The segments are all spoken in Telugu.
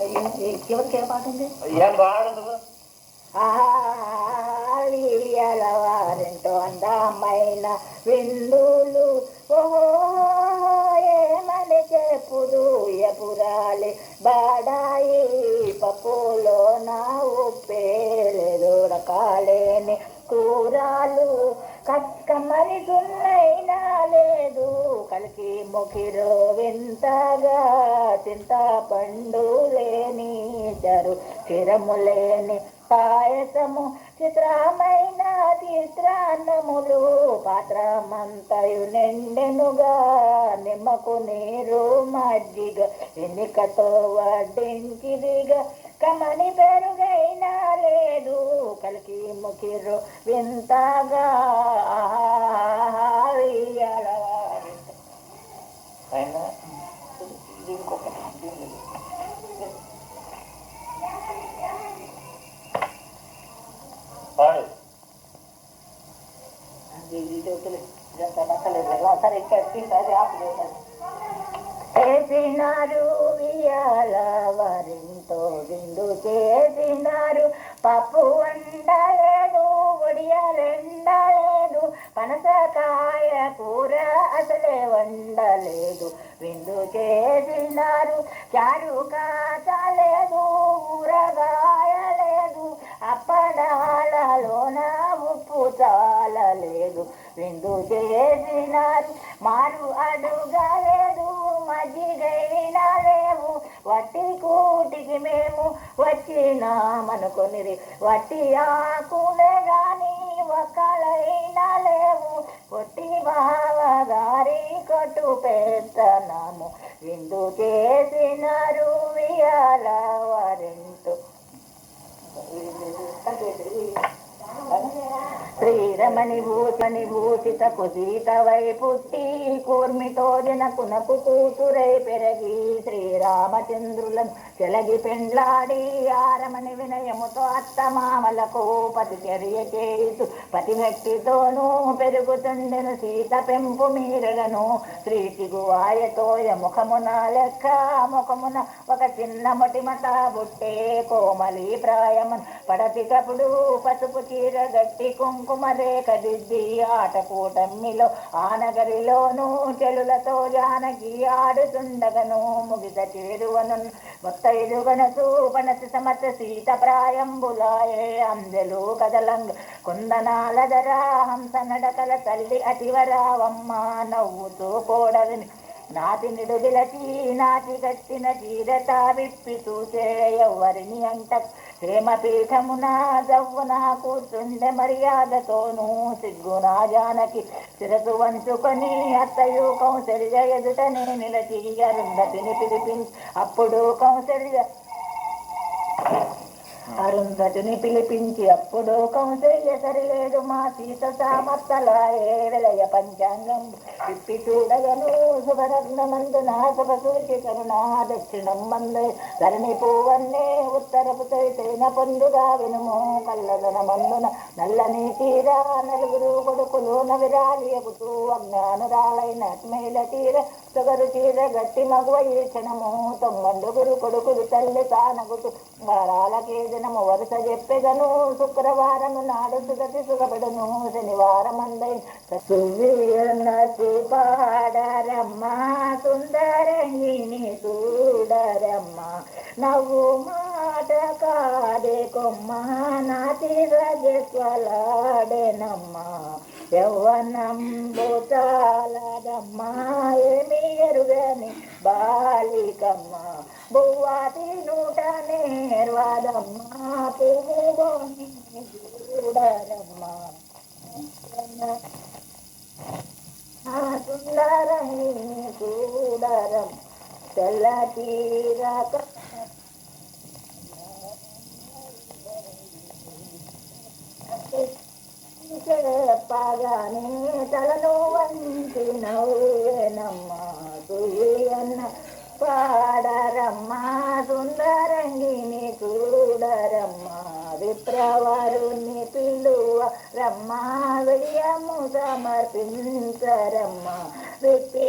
ఎవరికి ఏ పాట ఉంది? ఏం బాగుండదు వారింటో అందమైన విందులు ఓహో ఏమని చెప్పుదు ఎపురాలి బాడాయి పప్పులో నా ఉప్పేలేదోడకాలేని కూరాలు కక్కమరి సున్నైనా లేదు కలికి మొకిరో వింతగా చింత పండు లేని జరు చిరములేని పాయసము చిత్రమైన చిత్రాన్నములు పాత్రమంతయు నిండెనుగా నిమ్మకు నీరు మజ్జిగ ఎన్నికతో వడ్డించిదిగా కమని పెరుగైనా లేదు కలికి ముఖిరు వింతగా చేసినారు ఇయాల వారింతో విందు చేసినారు పప్పు వండలేదు ఒడియాలెండలేదు పనసకాయ కూర అసలే వండలేదు విందు చేసినారు చారు కాచలేదు ఊరగాయలేదు అప్పడాలలోన ఉప్పు చాలలేదు విందు చేసినారు మారు అడుగలేదు మజ్జిగైనా లేవు వట్టి కూటికి మేము వచ్చినామనుకుని వట్టి ఆకులే గాని ఒక్కలైనా లేవు కొట్టి బావగారి కొట్టు పెత్తనాము విందు చేసినారు ఇయాల వారింటూ శ్రీరమణి భూషణి భూషిత కుసీత వై పుట్టి కూర్మితో జనకునకు కూతురై పెరగి శ్రీరామచంద్రులను చెలగి పెండ్లాడి ఆరమణి వినయముతో అత్తమామలకు పతి చర్య చేస్తూ పతిభక్తితోనూ పెరుగుతుండెను సీత పెంపు మీరలను శ్రీతిగువాయతోయ ముఖమున లెక్క ముఖమున ఒక చిన్న మొటిమట బుట్టే కోమలి ప్రాయమన్ పడతికప్పుడు పసుపు చీర గట్టి కుంకుమ రేఖ దిద్ది ఆటకూటమ్మిలో ఆనగరిలోనూ చెలులతో జానకి ఆడుతుండగను ముగిత చేరువను మొత్తైదుగనసు పనసి సమత సీత ప్రాయంబులాయే అందెలు కదలంగ కుందనాల ధర హంస నడకల తల్లి అతివరావమ్మ నవ్వుతూ కోడలిని నాటి నిడుగిలచి నాటి కట్టిన చీరట విప్పి చూసే ఎవ్వరిని అంట ప్రేమపీఠమున జవ్వున కూర్చుండే మర్యాదతోనూ సిగ్గునా జానకి శిరసు వంచుకొని అత్తయు కౌసల్య ఎదుటనే నిలచి అరుంధతిని పిలిపించి అప్పుడు అరుంధతిని పిలిపించి అప్పుడు కౌసల్య సరిలేదు మా సీత సామర్థలాయే విలయ పంచాంగం ఇప్పి చూడగను శుభరత్నమందున శుభసూచి కరుణా దక్షిణం మందే ధరణి పువ్వన్నే ఉత్తరపు తైతైన పొందుగా వినుము కల్లదన మందున నల్లని తీర నలుగురు కొడుకులు నవిరాలి ఎగుతూ అజ్ఞానురాలైన మేల తీర సొగరు చీర గట్టి మగువ ఈ క్షణము తొమ్మండుగురు కొడుకులు తల్లి తానగుతూ వారాలకే దినము వరుస చెప్పెదను శుక్రవారము నాడు సుగతి సుగపడను శనివారం అందై పాడరమ్మా సుందరంగిని చూడరమ్మ నవ్వు మాట కాదే కొమ్మ నాటి రజస్వలాడెనమ్మా యవ్వనంబు చాలదమ్మా ఏమి ఎరుగని బాలికమ్మ బువ్వాతి నూట నేర్వాదమ్మా పువ్వుని చూడరమ్మా సుందరంగి చూడరం తెల్ల తీరక చెప్పగానే తలను వంచి నవ్వేనమ్మా సుయన్న పాడరమ్మా సుందరంగిని చూడరమ్మా విప్రవరుని పిలువ రమ్మా విడియము సమర్పించరమ్మా విప్పి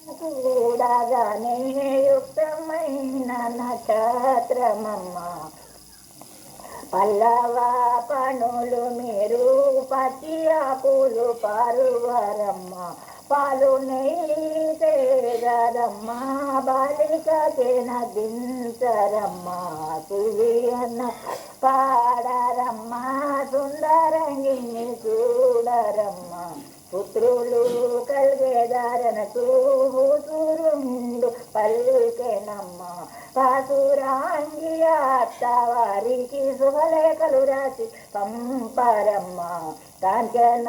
చూడగానే యుక్తమైన నక్షత్రమమ్మ పల్లవ పనులు మీరు పచ్చి ఆకులు పరువరమ్మ పాలు నెయ్యరమ్మ బాలికకే నదించరమ్మ సువియన్న పాడరమ్మ సుందరంగిని చూడరమ్మ పుత్రులు కలిగేదారనకు కూతురుండు పల్కెనమ్మ పాసురాంగి అత్తవారికి శుభలేఖలు రాసి పంపరమ్మ కాంచన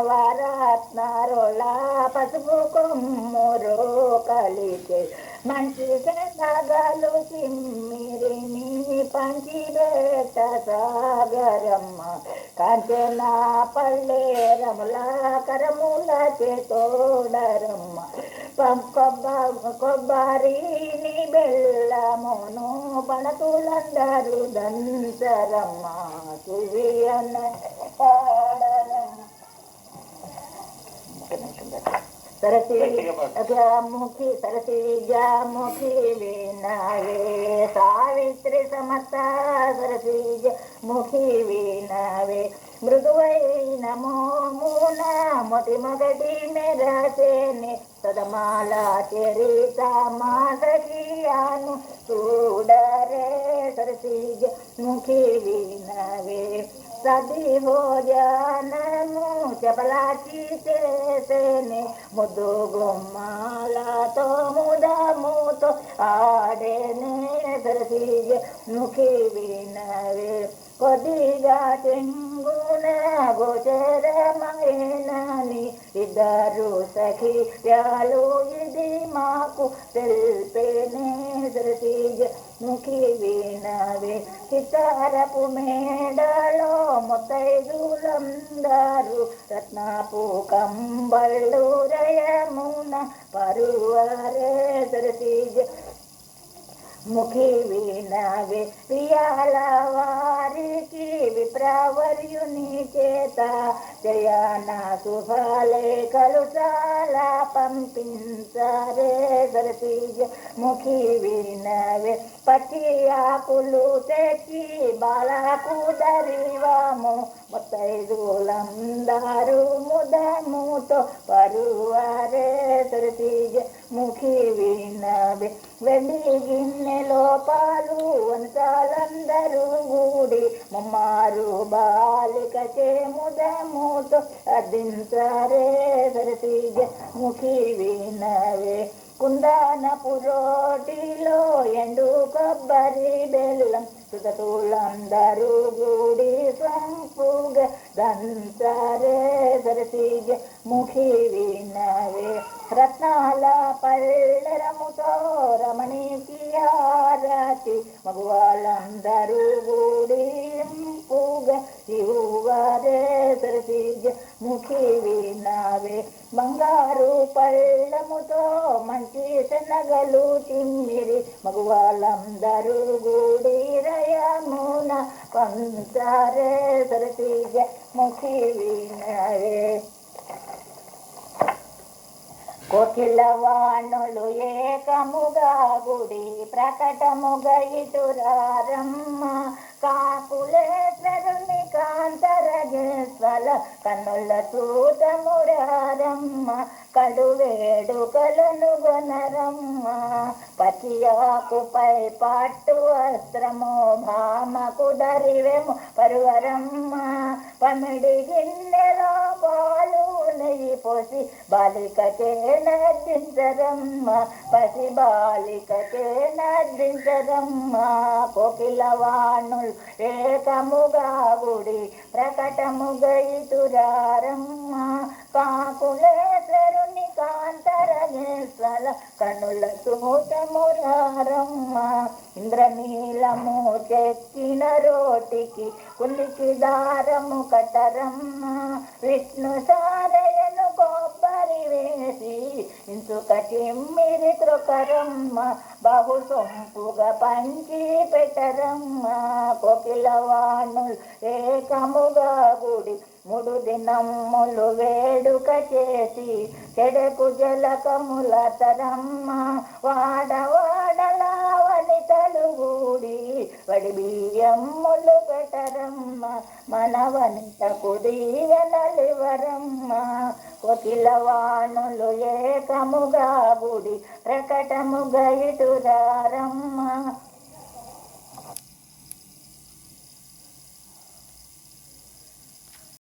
వరత్నారోళ పసుపు కొమ్మురు కలిచే మంచి నగలు చిమ్మిరిని పంచిబెట్ట సాగరమ్మ కాంచన పళ్ళేరముల కరముల చేతోడరమ్మ కొబ్బరిని బెల్లమును పణతులందరూ దంచరమ్మ సువియన్న పాడరమ్మ సరసిజాముఖి సరసిజాముఖి వినావే సావిత్రి సమస్త సరసిజముఖి వినావే మృదువైన మోమున మొటి మొగటి మెరసేని సదమాల చరిత మాసకియాను చూడరే సరసిజముఖి వినావే సది భోజనము చపలాచి చేసేనే ముద్దు గుమ్మాలతో ముదముతో ఆడేనే సరసిజ ముఖి వినవే కొద్దిగా చెంగున గోచరమైనని ఇద్దరు సఖియాలు ఇది మాకు తెలిపేనే సరసిజ ముఖి వినవే చిత్తారపు మేడలో ముత్తైదులందరూ రత్నపు కంబళ్ళు రయమున పరువరే సరసిజ ముఖి వినవే ప్రియాల వారికి విప్రవర్యుని చేత జయాన శుభలేఖలు చాలా పంపించరే సరసిజ ముఖి వినవే పచ్చి ఆకులు తెచ్చి బాలకు దరివాము ముత్తైదులందరూ ముదముతో పరువరే సరసిజ ముఖి వినవే వెండి గిన్నెలో పాలు వంచాలందరూ గూడి ముమ్మారు బాలిక ముదముతో అద్దించరే సరసిజ ముఖి వినవే కుందనపు రోటిలో ఎండు కొబ్బరి బెల్లం సుతతులందరూ గూడి సంపుగా దంచరే సరసిజ ముఖి వినవే రత్నాల పళ్ళెరముతో రమణికి ఆరతి మగవాళ్ళందరూ గూడి పూగా శివువరే సరసిజ ముఖి వినవే బంగారు పళ్ళముతో మంచి శనగలు తిమ్మిరి మగవాళ్ళందరూ గూడి రయమున పంచరే సరసిజ ముఖి వినవే కోకిల వాణులు ఏకముగా గుడి ప్రకటముగా ఇటురారమ్మ కాకులేశ్వరుని కాంతరజేశ్వల కన్నుల చూతమురారమ్మ కడు వేడుకలను గొనరమ్మ పచ్చియాకుపై పట్టు వస్త్రము భామకు దరివెము పరువరమ్మ పమిడి గిన్నెలో పాలు నెయ్యి పోసి బాలికకే నర్దించరమ్మ పసి బాలికకే నర్దించరమ్మ కోకిల వాణులు ఏకముగా గుడి ప్రకటముగా ఇటురారమ్మ కాకులేశ్వరుని కాంతరజేశ్వల కనుల చూతమురారమ్మ ఇంద్రనీలము చెక్కిన రోటికి కుందికి దారము కటరమ్మ విష్ణు సారయను కొబ్బరి వేసి ఇంచుక చిమ్మిరి త్రొకరమ్మ బహు సొంపుగా పంచి పెట్టరమ్మ కోకిలవాణులు ఏకముగా గుడి 3 దినములు వేడుక చేసి చెడకు జలకముల తరమ్మ వాడవాడలావని తలుగూడి వడి బియ్యమ్ములు పెట్టరమ్మ మనవంతకు దీవెనలివరమ్మ కోకిలవాణులు ఏకముగా గుడి ప్రకటముగా ఇటురారమ్మ